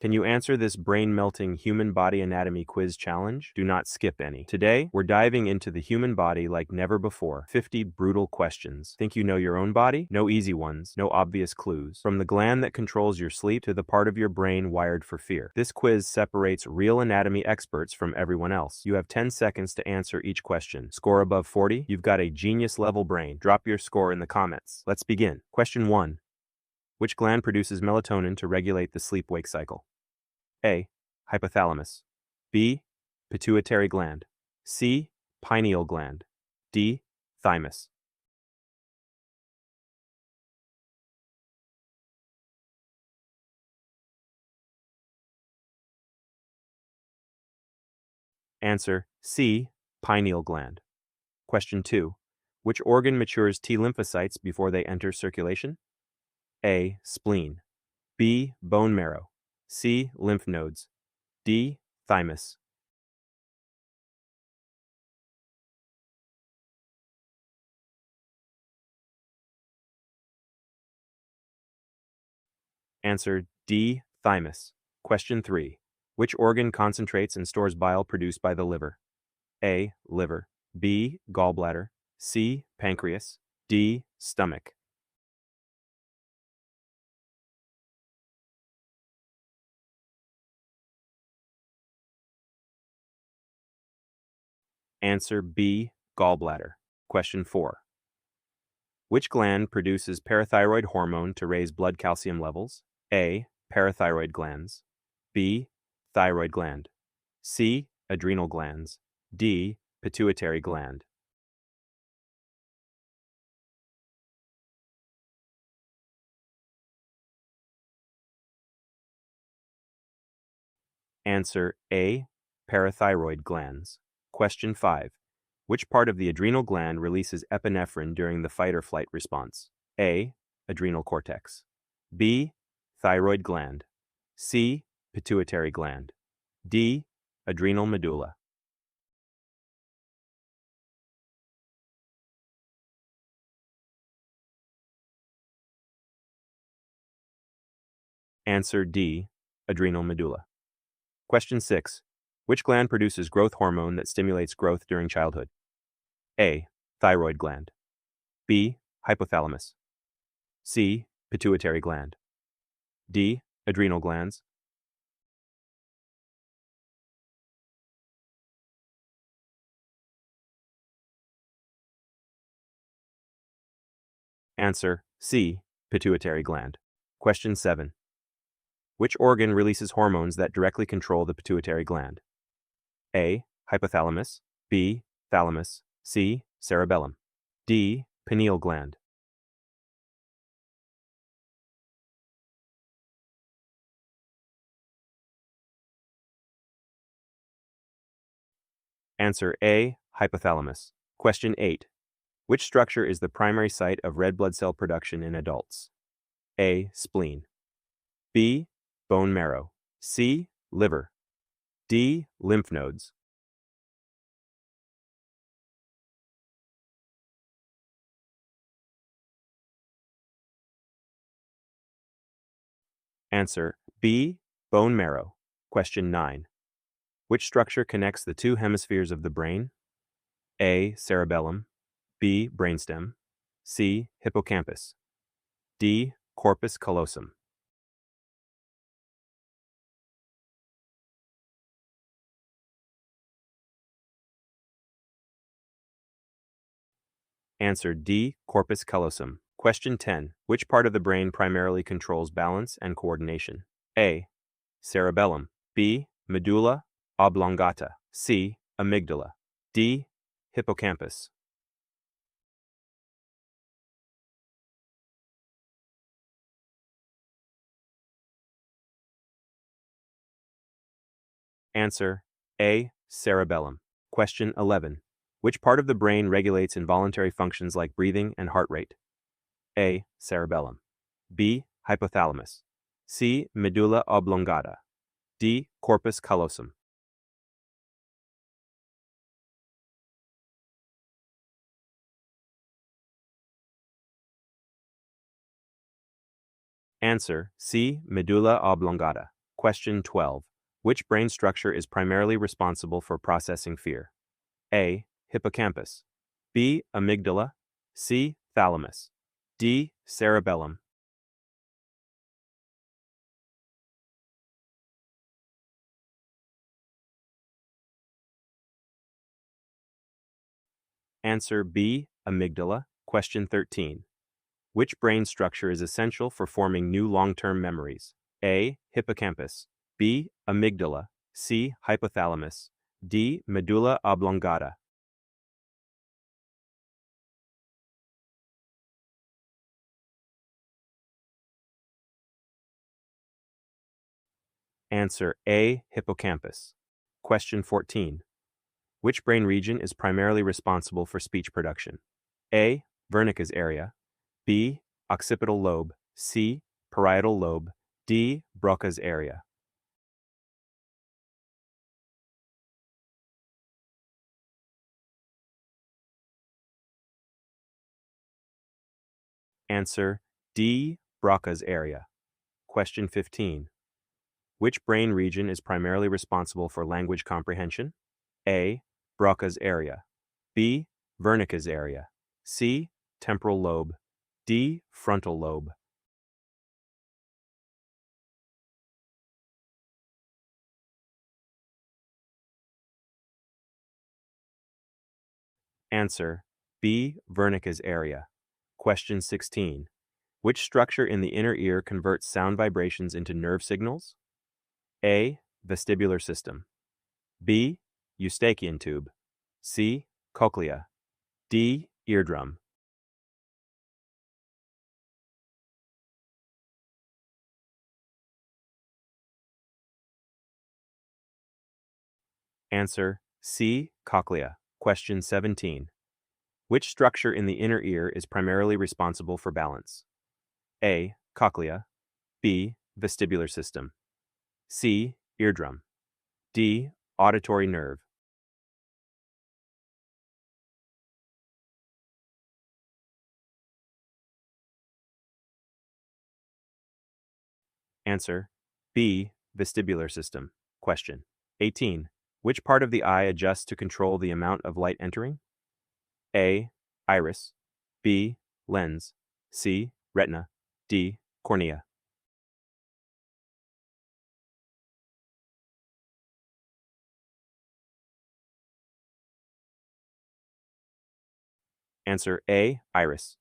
Can you answer this brain-melting human body anatomy quiz challenge? Do not skip any. Today, we're diving into the human body like never before. 50 brutal questions. Think you know your own body? No easy ones, no obvious clues. From the gland that controls your sleep to the part of your brain wired for fear. This quiz separates real anatomy experts from everyone else. You have 10 seconds to answer each question. Score above 40? You've got a genius-level brain. Drop your score in the comments. Let's begin. Question 1. Which gland produces melatonin to regulate the sleep-wake cycle? A. Hypothalamus. B. Pituitary gland. C. Pineal gland. D. Thymus. Answer C. Pineal gland. Question 2. Which organ matures T lymphocytes before they enter circulation? A. Spleen. B. Bone marrow. C. Lymph nodes. D. Thymus. Answer D. Thymus. Question 3. Which organ concentrates and stores bile produced by the liver? A. Liver. B. Gallbladder. C. Pancreas. D. Stomach. Answer B. Gallbladder. Question 4. Which gland produces parathyroid hormone to raise blood calcium levels? A. Parathyroid glands. B. Thyroid gland. C. Adrenal glands. D. Pituitary gland. Answer A. Parathyroid glands. Question 5. Which part of the adrenal gland releases epinephrine during the fight or flight response? A. Adrenal cortex. B. Thyroid gland. C. Pituitary gland. D. Adrenal medulla. Answer D. Adrenal medulla. Question 6. Which gland produces growth hormone that stimulates growth during childhood? A. Thyroid gland. B. Hypothalamus. C. Pituitary gland. D. Adrenal glands. Answer C. Pituitary gland. Question 7. Which organ releases hormones that directly control the pituitary gland? A. Hypothalamus. B. Thalamus. C. Cerebellum. D. Pineal gland. Answer A. Hypothalamus. Question 8. Which structure is the primary site of red blood cell production in adults? A. Spleen. B. Bone marrow. C. Liver. D. Lymph nodes. Answer B. Bone marrow. Question 9. Which structure connects the two hemispheres of the brain? A. Cerebellum. B. Brainstem. C. Hippocampus. D. Corpus callosum. Answer D. Corpus callosum. Question 10. Which part of the brain primarily controls balance and coordination? A. Cerebellum. B. Medulla oblongata. C. Amygdala. D. Hippocampus. Answer A. Cerebellum. Question 11. Which part of the brain regulates involuntary functions like breathing and heart rate? A. Cerebellum. B. Hypothalamus. C. Medulla oblongata. D. Corpus callosum. Answer C. Medulla oblongata. Question 12. Which brain structure is primarily responsible for processing fear? A. Hippocampus. B. Amygdala. C. Thalamus. D. Cerebellum. Answer B. Amygdala. Question 13. Which brain structure is essential for forming new long-term memories? A. Hippocampus. B. Amygdala. C. Hypothalamus. D. Medulla oblongata. Answer A. Hippocampus. Question 14. Which brain region is primarily responsible for speech production? A. Wernicke's area. B. Occipital lobe. C. Parietal lobe. D. Broca's area. Answer D. Broca's area. Question 15. Which brain region is primarily responsible for language comprehension? A. Broca's area. B. Wernicke's area. C. Temporal lobe. D. Frontal lobe. Answer B. Wernicke's area. Question 16. Which structure in the inner ear converts sound vibrations into nerve signals? A. Vestibular system. B. Eustachian tube. C. Cochlea. D. Eardrum. Answer C. Cochlea. Question 17. Which structure in the inner ear is primarily responsible for balance? A. Cochlea. B. Vestibular system. C. Eardrum. D. Auditory nerve. Answer B. Vestibular system. Question 18. Which part of the eye adjusts to control the amount of light entering? A. Iris. B. Lens. C. Retina. D. Cornea. Answer A. Iris.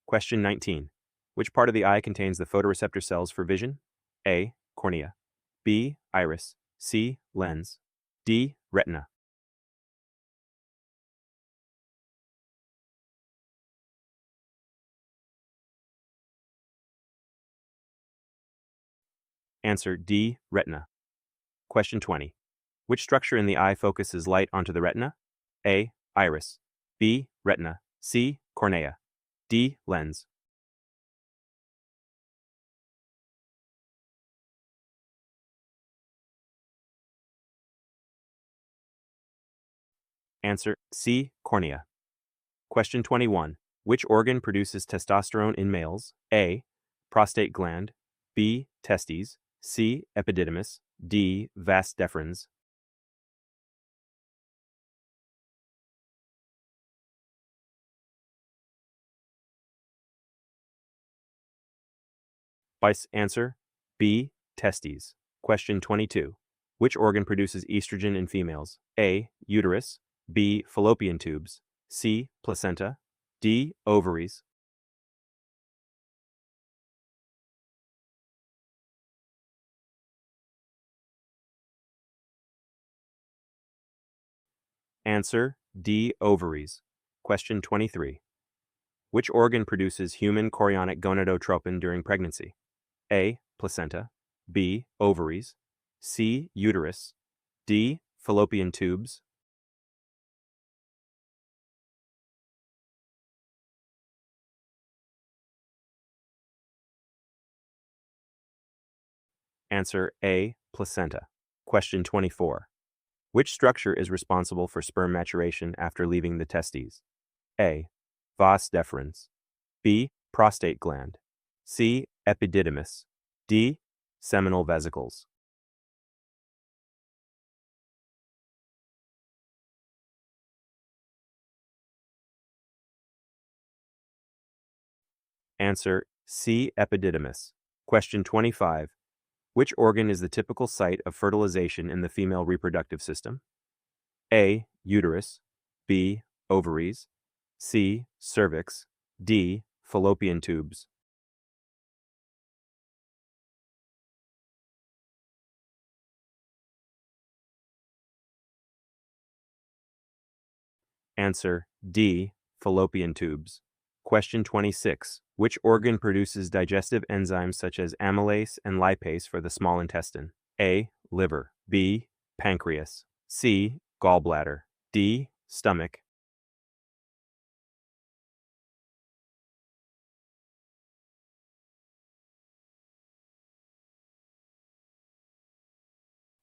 Question 19. Which part of the eye contains the photoreceptor cells for vision? A. Cornea. B. Iris. C. Lens. D. Retina. Answer D. Retina. Question 20. Which structure in the eye focuses light onto the retina? A. Iris. B. Retina. C. Cornea. D. Lens. Answer C. Cornea. Question 21. Which organ produces testosterone in males? A. Prostate gland. B. Testes. C. Epididymis. D. Vas deferens. Vice answer B. Testes. Question 22. Which organ produces estrogen in females? A. Uterus. B. Fallopian tubes. C. Placenta. D. Ovaries. Answer D. Ovaries. Question 23. Which organ produces human chorionic gonadotropin during pregnancy? A. Placenta. B. Ovaries. C. Uterus. D. Fallopian tubes. Answer A. Placenta. Question 24. Which structure is responsible for sperm maturation after leaving the testes? A. Vas deferens. B. Prostate gland. C. Epididymis. D. Seminal vesicles. Answer C. Epididymis. Question 25. Which organ is the typical site of fertilization in the female reproductive system? A. Uterus. B. Ovaries. C. Cervix. D. Fallopian tubes. Answer D. Fallopian tubes. Question 26. Which organ produces digestive enzymes such as amylase and lipase for the small intestine? A. Liver. B. Pancreas. C. Gallbladder. D. Stomach.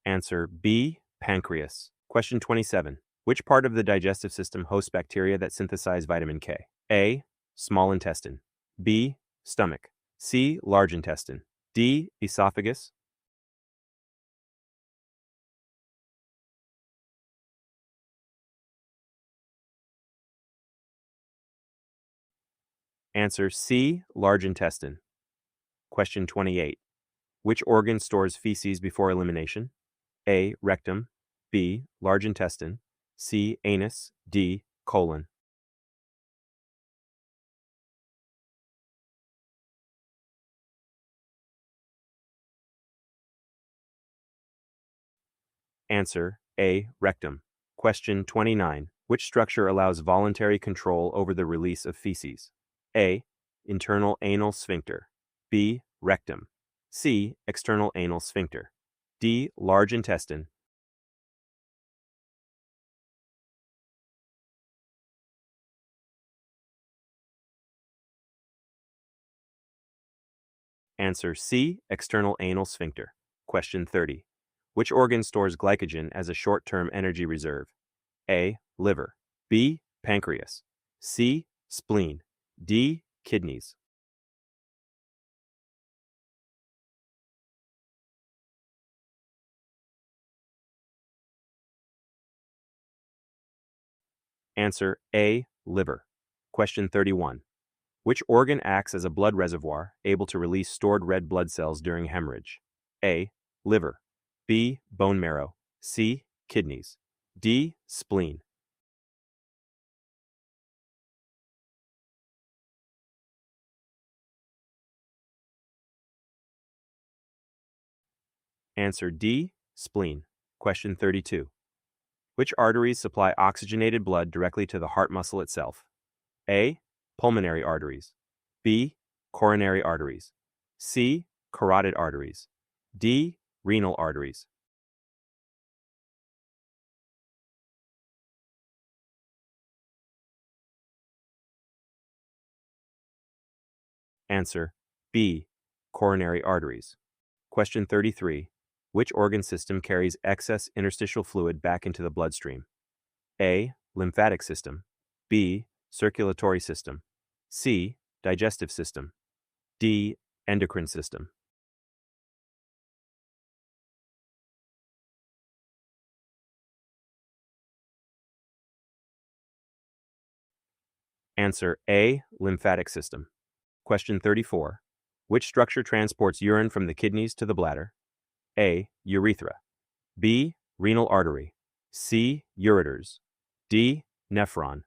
Answer B. Pancreas. Question 27. Which part of the digestive system hosts bacteria that synthesize vitamin K? A. Small intestine. B. Stomach. C. Large intestine. D. Esophagus. Answer C. Large intestine. Question 28. Which organ stores feces before elimination? A. Rectum. B. Large intestine. C. Anus. D. Colon. Answer A. Rectum. Question 29. Which structure allows voluntary control over the release of feces? A. Internal anal sphincter. B. Rectum. C. External anal sphincter. D. Large intestine. Answer C. External anal sphincter. Question 30. Which organ stores glycogen as a short-term energy reserve? A. Liver. B. Pancreas. C. Spleen. D. Kidneys. Answer A. Liver. Question 31. Which organ acts as a blood reservoir, able to release stored red blood cells during hemorrhage? A. Liver. B. Bone marrow. C. Kidneys. D. Spleen. Answer D. Spleen. Question 32. Which arteries supply oxygenated blood directly to the heart muscle itself? A. Pulmonary arteries. B. Coronary arteries. C. Carotid arteries. D. Renal arteries. Answer B. Coronary arteries. Question 33. Which organ system carries excess interstitial fluid back into the bloodstream? A. Lymphatic system. B. Circulatory system. C. Digestive system. D. Endocrine system. Answer A. Lymphatic system. Question 34. Which structure transports urine from the kidneys to the bladder? A. Urethra. B. Renal artery. C. Ureters. D. Nephron.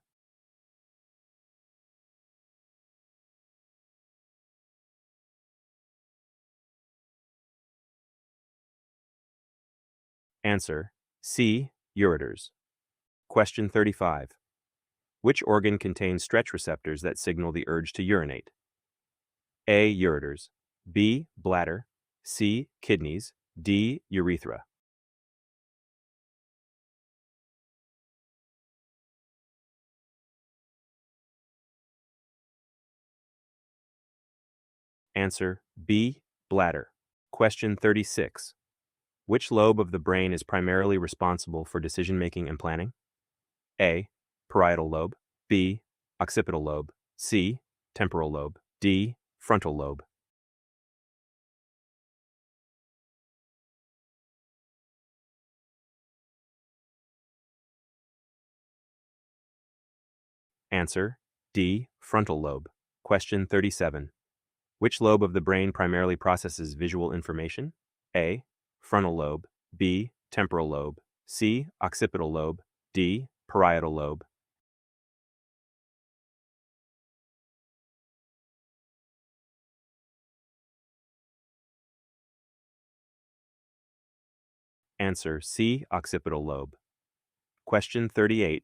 Answer C. Ureters. Question 35. Which organ contains stretch receptors that signal the urge to urinate? A. Ureters. B. Bladder. C. Kidneys. D. Urethra. Answer B. Bladder. Question 36. Which lobe of the brain is primarily responsible for decision-making and planning? A. Parietal lobe. B. Occipital lobe. C. Temporal lobe. D. Frontal lobe. Answer D. Frontal lobe. Question 37. Which lobe of the brain primarily processes visual information? A. Frontal lobe. B. Temporal lobe. C. Occipital lobe. D. Parietal lobe. Answer C. Occipital lobe. Question 38.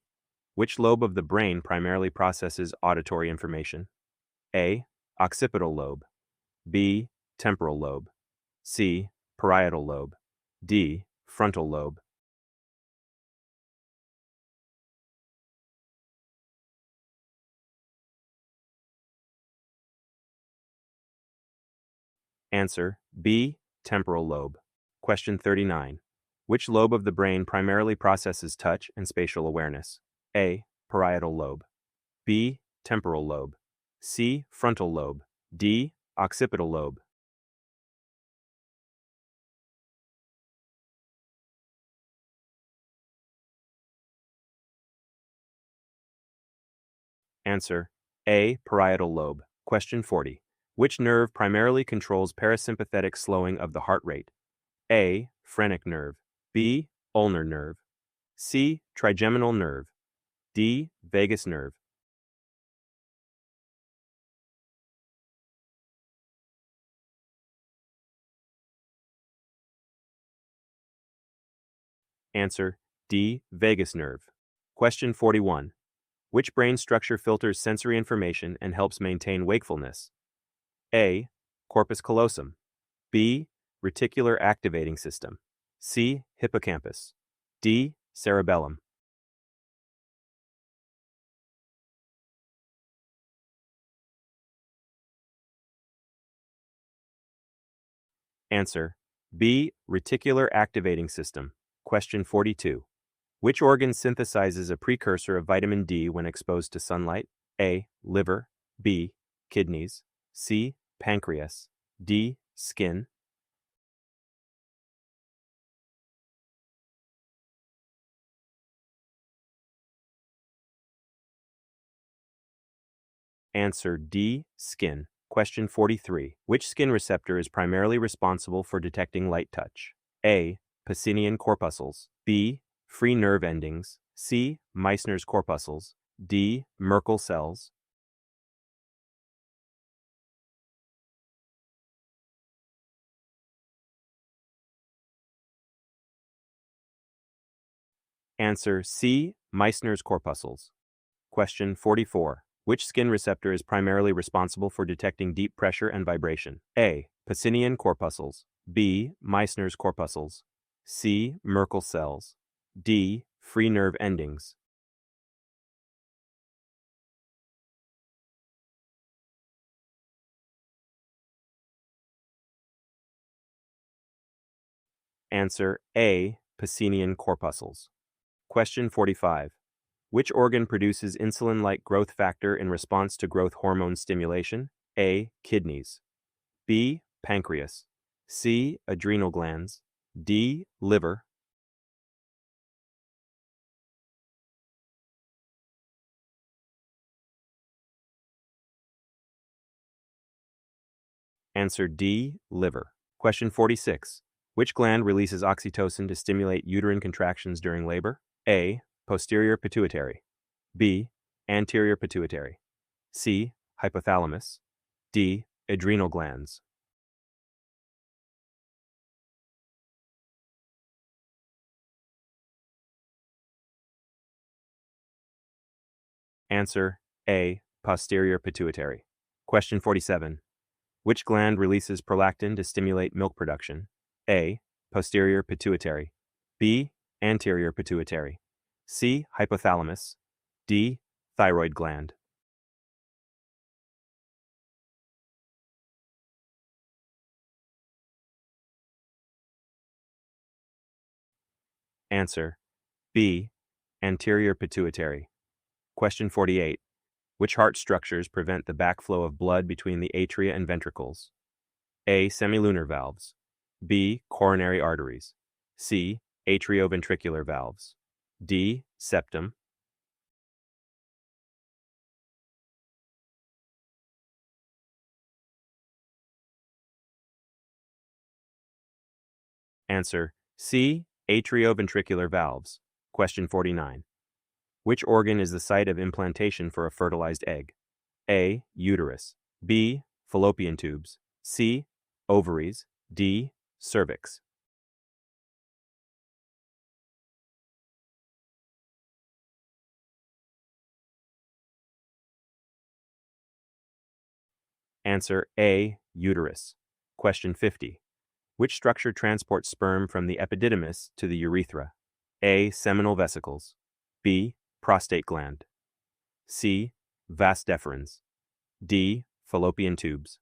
Which lobe of the brain primarily processes auditory information? A. Occipital lobe. B. Temporal lobe. C. Parietal lobe. D. Frontal lobe. Answer B. Temporal lobe. Question 39. Which lobe of the brain primarily processes touch and spatial awareness? A. Parietal lobe. B. Temporal lobe. C. Frontal lobe. D. Occipital lobe. Answer A. Parietal lobe. Question 40. Which nerve primarily controls parasympathetic slowing of the heart rate? A. Phrenic nerve. B. Ulnar nerve. C. Trigeminal nerve. D. Vagus nerve. Answer D. Vagus nerve. Question 41. Which brain structure filters sensory information and helps maintain wakefulness? A. Corpus callosum. B. Reticular activating system. C. Hippocampus. D. Cerebellum. Answer B. Reticular activating system. Question 42. Which organ synthesizes a precursor of vitamin D when exposed to sunlight? A. Liver. B. Kidneys. C. Pancreas. D. Skin. Answer D. Skin. Question 43. Which skin receptor is primarily responsible for detecting light touch? A. Pacinian corpuscles. B. Free nerve endings. C. Meissner's corpuscles. D. Merkel cells. Answer C. Meissner's corpuscles. Question 44. Which skin receptor is primarily responsible for detecting deep pressure and vibration? A. Pacinian corpuscles. B. Meissner's corpuscles. C. Merkel cells. D. Free nerve endings. Answer A. Pacinian corpuscles. Question 45. Which organ produces insulin-like growth factor in response to growth hormone stimulation? A. Kidneys. B. Pancreas. C. Adrenal glands. D. Liver. Answer D. Liver. Question 46. Which gland releases oxytocin to stimulate uterine contractions during labor? A. Posterior pituitary. B. Anterior pituitary. C. Hypothalamus. D. Adrenal glands. Answer A. Posterior pituitary. Question 47. Which gland releases prolactin to stimulate milk production? A. Posterior pituitary. B. Anterior pituitary. C. Hypothalamus. D. Thyroid gland. Answer B. Anterior pituitary. Question 48. Which heart structures prevent the backflow of blood between the atria and ventricles? A. Semilunar valves. B. Coronary arteries. C. Atrioventricular valves. D. Septum. Answer C. Atrioventricular valves. Question 49. Which organ is the site of implantation for a fertilized egg? A. Uterus. B. Fallopian tubes. C. Ovaries. D. Cervix. Answer A. Uterus. Question 50. Which structure transports sperm from the epididymis to the urethra? A. Seminal vesicles. B. Prostate gland. C. Vas deferens. D. Fallopian tubes.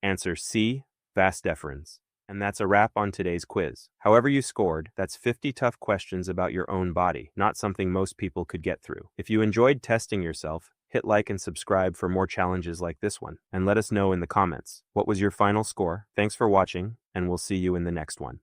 Answer C. Vas deferens. And that's a wrap on today's quiz. However you scored, that's 50 tough questions about your own body, not something most people could get through. If you enjoyed testing yourself, hit like and subscribe for more challenges like this one, and let us know in the comments. What was your final score? Thanks for watching, and we'll see you in the next one.